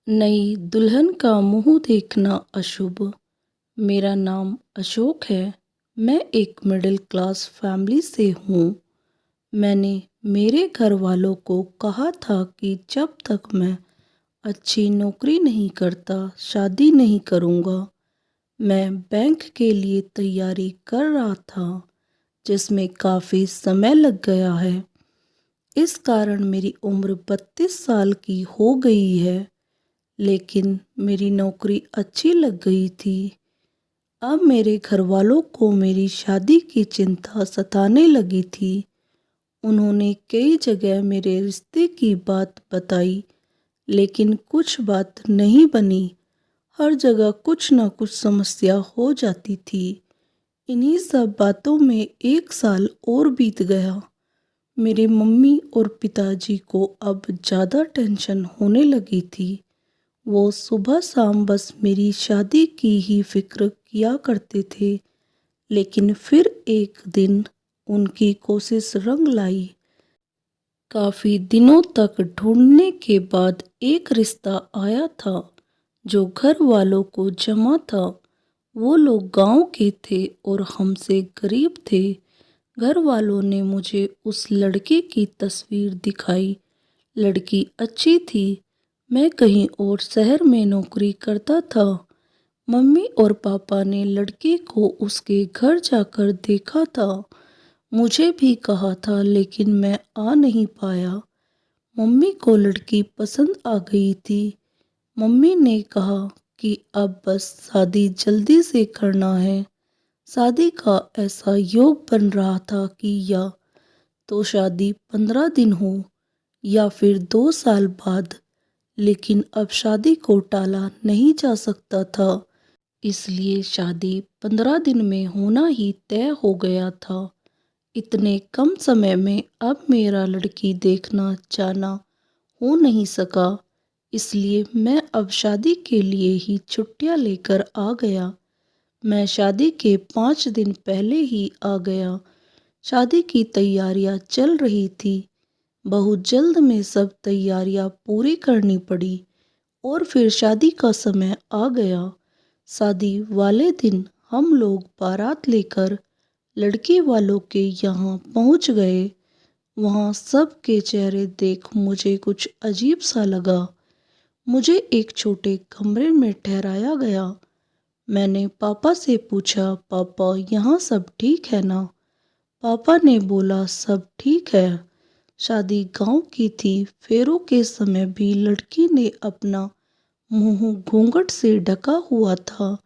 नई दुल्हन का मुंह देखना अशुभ। मेरा नाम अशोक है। मैं एक मिडिल क्लास फैमिली से हूँ। मैंने मेरे घर वालों को कहा था कि जब तक मैं अच्छी नौकरी नहीं करता शादी नहीं करूँगा। मैं बैंक के लिए तैयारी कर रहा था जिसमें काफ़ी समय लग गया है। इस कारण मेरी उम्र 32 साल की हो गई है। लेकिन मेरी नौकरी अच्छी लग गई थी। अब मेरे घर वालों को मेरी शादी की चिंता सताने लगी थी। उन्होंने कई जगह मेरे रिश्ते की बात बताई, लेकिन कुछ बात नहीं बनी। हर जगह कुछ न कुछ समस्या हो जाती थी। इन्हीं सब बातों में 1 साल और बीत गया। मेरे मम्मी और पिताजी को अब ज़्यादा टेंशन होने लगी थी। वो सुबह शाम बस मेरी शादी की ही फिक्र किया करते थे। लेकिन फिर एक दिन उनकी कोशिश रंग लाई। काफ़ी दिनों तक ढूंढने के बाद एक रिश्ता आया था जो घर वालों को जमा था। वो लोग गांव के थे और हमसे गरीब थे। घर वालों ने मुझे उस लड़के की तस्वीर दिखाई। लड़की अच्छी थी। मैं कहीं और शहर में नौकरी करता था। मम्मी और पापा ने लड़के को उसके घर जाकर देखा था। मुझे भी कहा था लेकिन मैं आ नहीं पाया। मम्मी को लड़की पसंद आ गई थी। मम्मी ने कहा कि अब बस शादी जल्दी से करना है। शादी का ऐसा योग बन रहा था कि या तो शादी 15 दिन हो या फिर 2 साल बाद। लेकिन अब शादी को टाला नहीं जा सकता था। इसलिए शादी 15 दिन में होना ही तय हो गया था। इतने कम समय में अब मेरा लड़की देखना जाना हो नहीं सका। इसलिए मैं अब शादी के लिए ही छुट्टियां लेकर आ गया। मैं शादी के 5 दिन पहले ही आ गया। शादी की तैयारियां चल रही थी। बहुत जल्द में सब तैयारियां पूरी करनी पड़ी और फिर शादी का समय आ गया। शादी वाले दिन हम लोग बारात लेकर लड़की वालों के यहाँ पहुँच गए। वहाँ सब के चेहरे देख मुझे कुछ अजीब सा लगा। मुझे एक छोटे कमरे में ठहराया गया। मैंने पापा से पूछा, पापा यहाँ सब ठीक है ना? पापा ने बोला सब ठीक है। शादी गांव की थी। फेरों के समय भी लड़की ने अपना मुंह घूंघट से ढका हुआ था।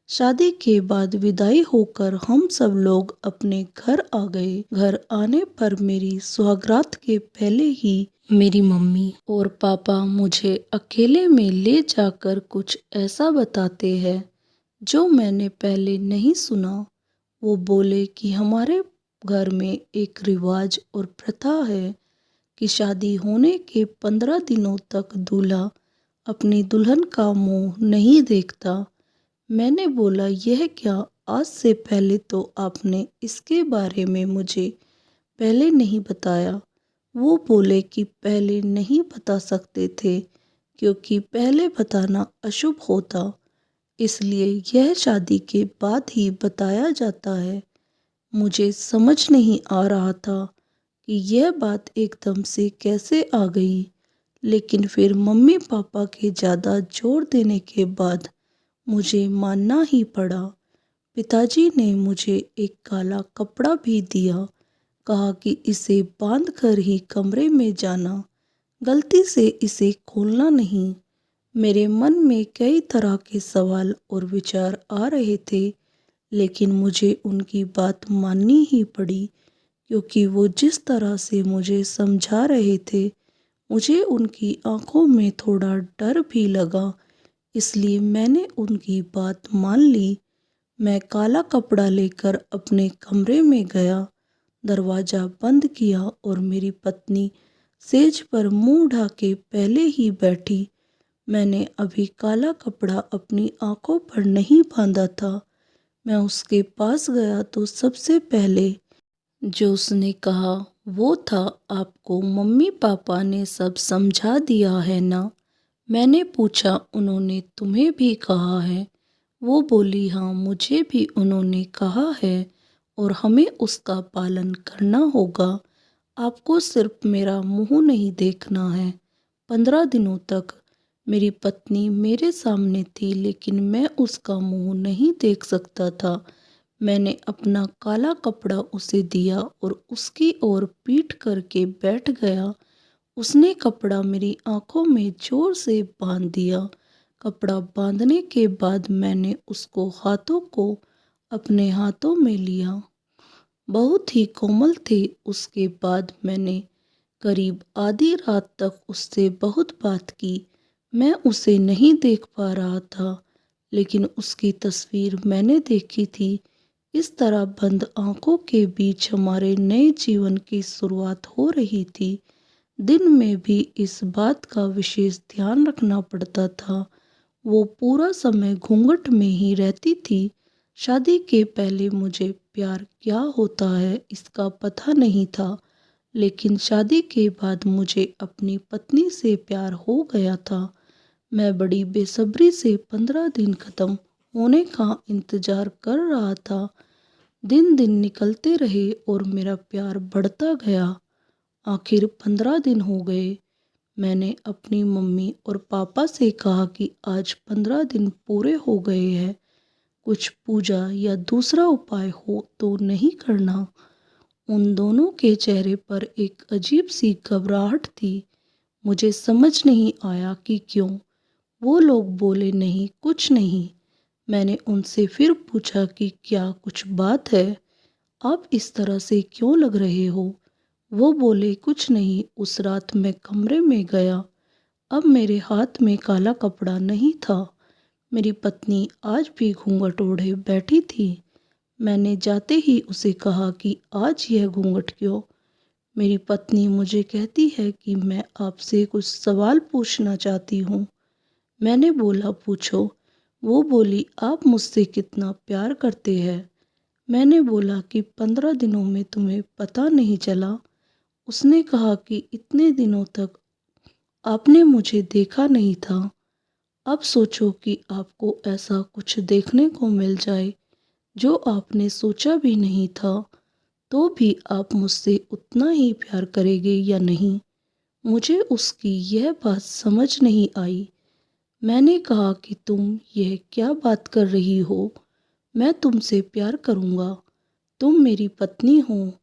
शादी के बाद विदाई होकर हम सब लोग अपने घर आ गए। घर आने पर मेरी सुहागरात के पहले ही मेरी मम्मी और पापा मुझे अकेले में ले जाकर कुछ ऐसा बताते हैं जो मैंने पहले नहीं सुना। वो बोले कि हमारे घर में एक रिवाज और प्रथा है कि शादी होने के 15 दिनों तक दूल्हा अपनी दुल्हन का मुंह नहीं देखता। मैंने बोला यह क्या? आज से पहले तो आपने इसके बारे में मुझे पहले नहीं बताया। वो बोले कि पहले नहीं बता सकते थे क्योंकि पहले बताना अशुभ होता। इसलिए यह शादी के बाद ही बताया जाता है। मुझे समझ नहीं आ रहा था कि यह बात एकदम से कैसे आ गई। लेकिन फिर मम्मी पापा के ज़्यादा जोर देने के बाद मुझे मानना ही पड़ा। पिताजी ने मुझे एक काला कपड़ा भी दिया। कहा कि इसे बांध कर ही कमरे में जाना, गलती से इसे खोलना नहीं। मेरे मन में कई तरह के सवाल और विचार आ रहे थे, लेकिन मुझे उनकी बात माननी ही पड़ी क्योंकि वो जिस तरह से मुझे समझा रहे थे, मुझे उनकी आंखों में थोड़ा डर भी लगा। इसलिए मैंने उनकी बात मान ली। मैं काला कपड़ा लेकर अपने कमरे में गया, दरवाज़ा बंद किया और मेरी पत्नी सेज पर मुंह ढाके पहले ही बैठी। मैंने अभी काला कपड़ा अपनी आंखों पर नहीं बांधा था। मैं उसके पास गया तो सबसे पहले जो उसने कहा वो था, आपको मम्मी पापा ने सब समझा दिया है ना? मैंने पूछा, उन्होंने तुम्हें भी कहा है? वो बोली, हाँ, मुझे भी उन्होंने कहा है और हमें उसका पालन करना होगा। आपको सिर्फ मेरा मुंह नहीं देखना है। 15 दिनों तक मेरी पत्नी मेरे सामने थी, लेकिन मैं उसका मुंह नहीं देख सकता था। मैंने अपना काला कपड़ा उसे दिया और उसकी ओर पीठ करके बैठ गया। उसने कपड़ा मेरी आंखों में जोर से बांध दिया। कपड़ा बांधने के बाद मैंने उसको हाथों को अपने हाथों में लिया। बहुत ही कोमल थे। उसके बाद मैंने करीब आधी रात तक उससे बहुत बात की। मैं उसे नहीं देख पा रहा था, लेकिन उसकी तस्वीर मैंने देखी थी। इस तरह बंद आंखों के बीच हमारे नए जीवन की शुरुआत हो रही थी। दिन में भी इस बात का विशेष ध्यान रखना पड़ता था। वो पूरा समय घूंघट में ही रहती थी। शादी के पहले मुझे प्यार क्या होता है इसका पता नहीं था, लेकिन शादी के बाद मुझे अपनी पत्नी से प्यार हो गया था। मैं बड़ी बेसब्री से 15 दिन खत्म होने का इंतजार कर रहा था। दिन दिन निकलते रहे और मेरा प्यार बढ़ता गया। आखिर 15 दिन हो गए। मैंने अपनी मम्मी और पापा से कहा कि आज 15 दिन पूरे हो गए हैं, कुछ पूजा या दूसरा उपाय हो तो नहीं करना। उन दोनों के चेहरे पर एक अजीब सी घबराहट थी। मुझे समझ नहीं आया कि क्यों। वो लोग बोले, नहीं, कुछ नहीं। मैंने उनसे फिर पूछा कि क्या कुछ बात है? आप इस तरह से क्यों लग रहे हो? वो बोले, कुछ नहीं। उस रात मैं कमरे में गया। अब मेरे हाथ में काला कपड़ा नहीं था। मेरी पत्नी आज भी घूंघट ओढ़े बैठी थी। मैंने जाते ही उसे कहा कि आज यह घूंघट क्यों? मेरी पत्नी मुझे कहती है कि मैं आपसे कुछ सवाल पूछना चाहती हूँ। मैंने बोला, पूछो। वो बोली, आप मुझसे कितना प्यार करते हैं? मैंने बोला कि 15 दिनों में तुम्हें पता नहीं चला। उसने कहा कि इतने दिनों तक आपने मुझे देखा नहीं था। अब सोचो कि आपको ऐसा कुछ देखने को मिल जाए जो आपने सोचा भी नहीं था, तो भी आप मुझसे उतना ही प्यार करेंगे या नहीं? मुझे उसकी यह बात समझ नहीं आई। मैंने कहा कि तुम यह क्या बात कर रही हो? मैं तुमसे प्यार करूँगा, तुम मेरी पत्नी हो।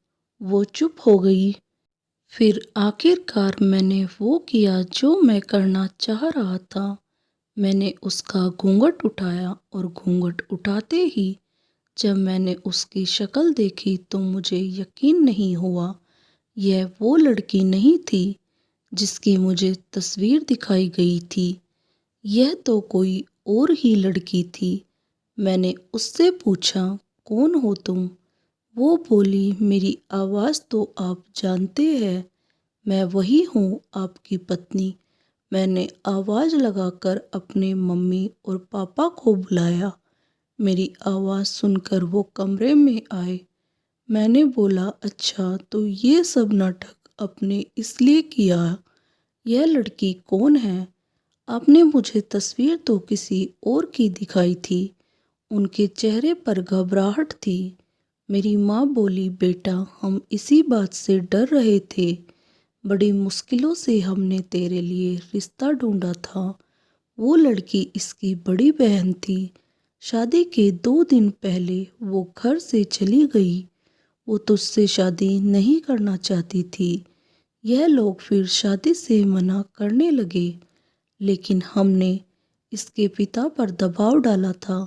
वो चुप हो गई। फिर आखिरकार मैंने वो किया जो मैं करना चाह रहा था। मैंने उसका घूंघट उठाया और घूंघट उठाते ही जब मैंने उसकी शक्ल देखी तो मुझे यकीन नहीं हुआ। यह वो लड़की नहीं थी जिसकी मुझे तस्वीर दिखाई गई थी। यह तो कोई और ही लड़की थी। मैंने उससे पूछा, कौन हो तुम? वो बोली, मेरी आवाज़ तो आप जानते हैं, मैं वही हूँ, आपकी पत्नी। मैंने आवाज़ लगाकर अपने मम्मी और पापा को बुलाया। मेरी आवाज़ सुनकर वो कमरे में आए। मैंने बोला, अच्छा, तो ये सब नाटक आपने इसलिए किया? यह लड़की कौन है? आपने मुझे तस्वीर तो किसी और की दिखाई थी। उनके चेहरे पर घबराहट थी। मेरी माँ बोली, बेटा, हम इसी बात से डर रहे थे। बड़ी मुश्किलों से हमने तेरे लिए रिश्ता ढूंढा था। वो लड़की इसकी बड़ी बहन थी। शादी के 2 दिन पहले वो घर से चली गई। वो तुझसे शादी नहीं करना चाहती थी। यह लोग फिर शादी से मना करने लगे, लेकिन हमने इसके पिता पर दबाव डाला था,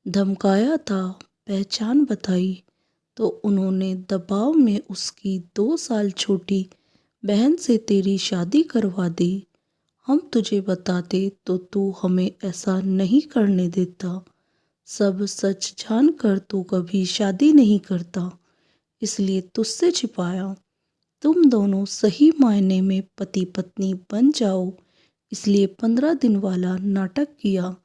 धमकाया था, पहचान बताई, तो उन्होंने दबाव में उसकी 2 साल छोटी बहन से तेरी शादी करवा दी। हम तुझे बताते तो तू हमें ऐसा नहीं करने देता। सब सच जानकर तू कभी शादी नहीं करता, इसलिए तुझसे छिपाया। तुम दोनों सही मायने में पति पत्नी बन जाओ, इसलिए 15 दिन वाला नाटक किया,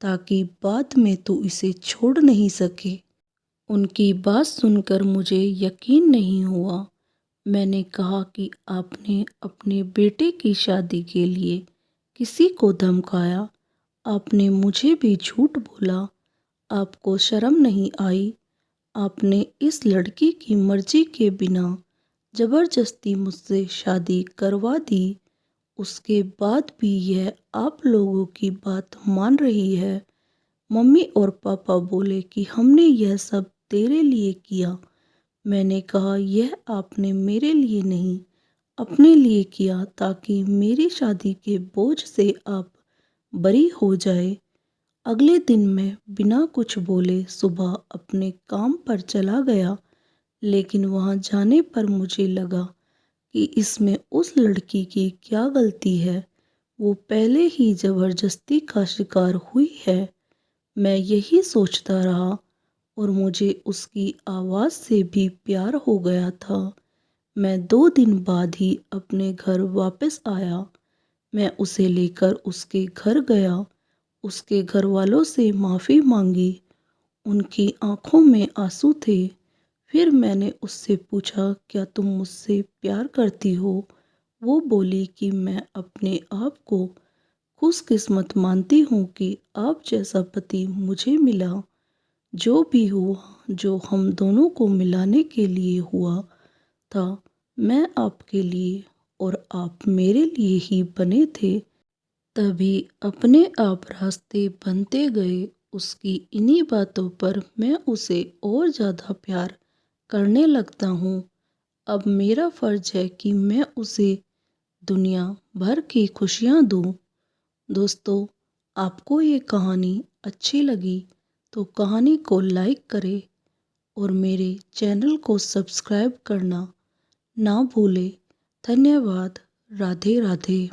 ताकि बाद में तू इसे छोड़ नहीं सके। उनकी बात सुनकर मुझे यकीन नहीं हुआ। मैंने कहा कि आपने अपने बेटे की शादी के लिए किसी को धमकाया, आपने मुझे भी झूठ बोला, आपको शर्म नहीं आई, आपने इस लड़की की मर्जी के बिना ज़बरदस्ती मुझसे शादी करवा दी। उसके बाद भी यह आप लोगों की बात मान रही है। मम्मी और पापा बोले कि हमने यह सब तेरे लिए किया। मैंने कहा यह आपने मेरे लिए नहीं, अपने लिए किया ताकि मेरी शादी के बोझ से आप बरी हो जाए। अगले दिन मैं बिना कुछ बोले सुबह अपने काम पर चला गया, लेकिन वहाँ जाने पर मुझे लगा कि इसमें उस लड़की की क्या गलती है। वो पहले ही ज़बरदस्ती का शिकार हुई है। मैं यही सोचता रहा और मुझे उसकी आवाज़ से भी प्यार हो गया था। मैं 2 दिन बाद ही अपने घर वापस आया। मैं उसे लेकर उसके घर गया, उसके घर वालों से माफ़ी मांगी। उनकी आंखों में आंसू थे। फिर मैंने उससे पूछा, क्या तुम मुझसे प्यार करती हो? वो बोली कि मैं अपने आप को खुशकिस्मत मानती हूँ कि आप जैसा पति मुझे मिला। जो भी हुआ, जो हम दोनों को मिलाने के लिए हुआ था, मैं आपके लिए और आप मेरे लिए ही बने थे। तभी अपने आप रास्ते बनते गए। उसकी इन्हीं बातों पर मैं उसे और ज़्यादा प्यार करने लगता हूँ। अब मेरा फ़र्ज़ है कि मैं उसे दुनिया भर की खुशियाँ दूँ। दोस्तों, आपको ये कहानी अच्छी लगी तो कहानी को लाइक करें और मेरे चैनल को सब्सक्राइब करना ना भूलें। धन्यवाद। राधे राधे।